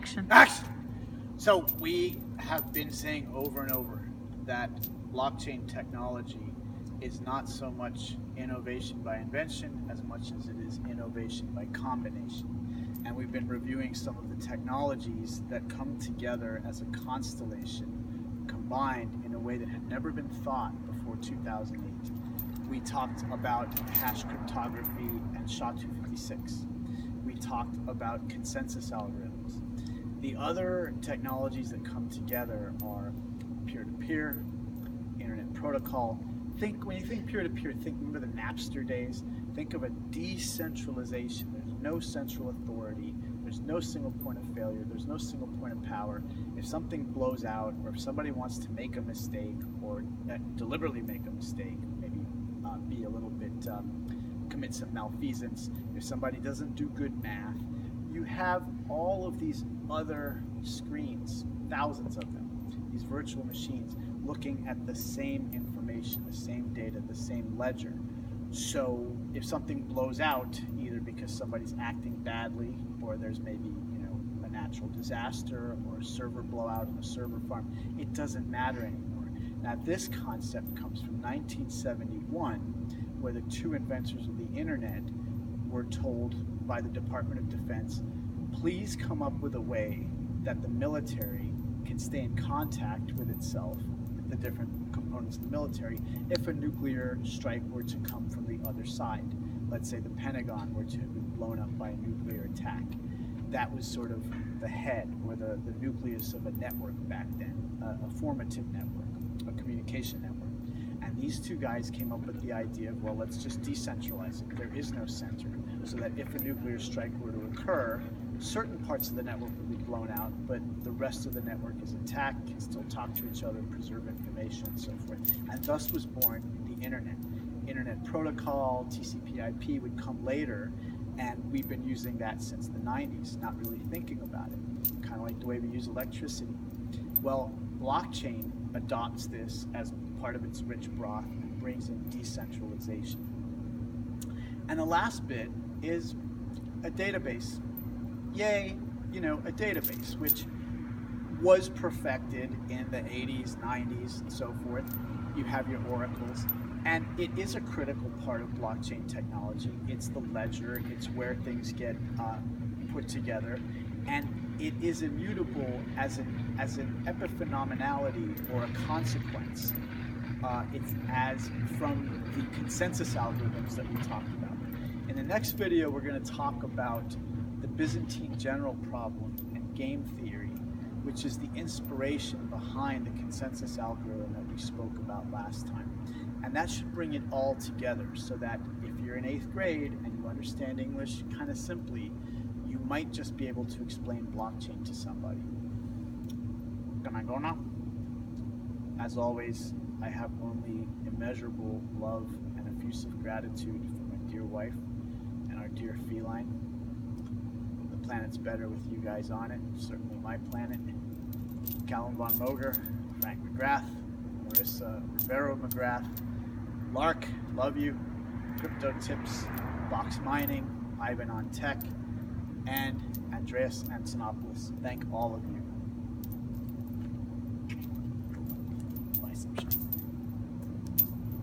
Action. Action! So we have been saying over and over that blockchain technology is not so much innovation by invention as much as it is innovation by combination. And we've been reviewing some of the technologies that come together as a constellation, combined in a way that had never been thought before 2008. We talked about hash cryptography and SHA-256. We talked about consensus algorithms. The other technologies that come together are peer-to-peer, internet protocol. When you think peer-to-peer, remember the Napster days? Think of a decentralization. There's no central authority. There's no single point of failure. There's no single point of power. If something blows out, or if somebody wants to make a mistake, or deliberately make a mistake, maybe be a little bit, commit some malfeasance, if somebody doesn't do good math, you have all of these other screens, thousands of them, these virtual machines, looking at the same information, the same data, the same ledger. So if something blows out, either because somebody's acting badly, or there's maybe a natural disaster, or a server blowout in a server farm, it doesn't matter anymore. Now this concept comes from 1971, where the two inventors of the internet were told by the Department of Defense, please come up with a way that the military can stay in contact with itself, with the different components of the military, if a nuclear strike were to come from the other side. Let's say the Pentagon were to have been blown up by a nuclear attack. That was sort of the head, or the nucleus of a network back then, a formative network, a communication network. And these two guys came up with the idea of, well, let's just decentralize it. There is no center, so that if a nuclear strike were to occur, certain parts of the network would be blown out, but the rest of the network is intact, can still talk to each other, preserve information, and so forth. And thus was born the internet. Internet protocol, TCP/IP would come later, and we've been using that since the 90s, not really thinking about it, kind of like the way we use electricity. Well, blockchain adopts this as part of its rich broth and brings in decentralization. And the last bit is a database. Yay, a database, which was perfected in the 80s, 90s, and so forth. You have your oracles, and it is a critical part of blockchain technology. It's the ledger, it's where things get put together, and it is immutable as an epiphenomenality or a consequence. It's as from the consensus algorithms that we talked about. In the next video, we're going to talk about the Byzantine general problem and game theory, which is the inspiration behind the consensus algorithm that we spoke about last time. And that should bring it all together, so that if you're in 8th grade and you understand English kind of simply, you might just be able to explain blockchain to somebody. Can I go now? As always, I have only immeasurable love and effusive gratitude for my dear wife and our dear feline. The planet's better with you guys on it, certainly my planet. Callum Von Moger, Frank McGrath, Marissa Rivero McGrath, Lark, love you, Crypto Tips, Box Mining, Ivan on Tech, and Andreas Antonopoulos. Thank all of you.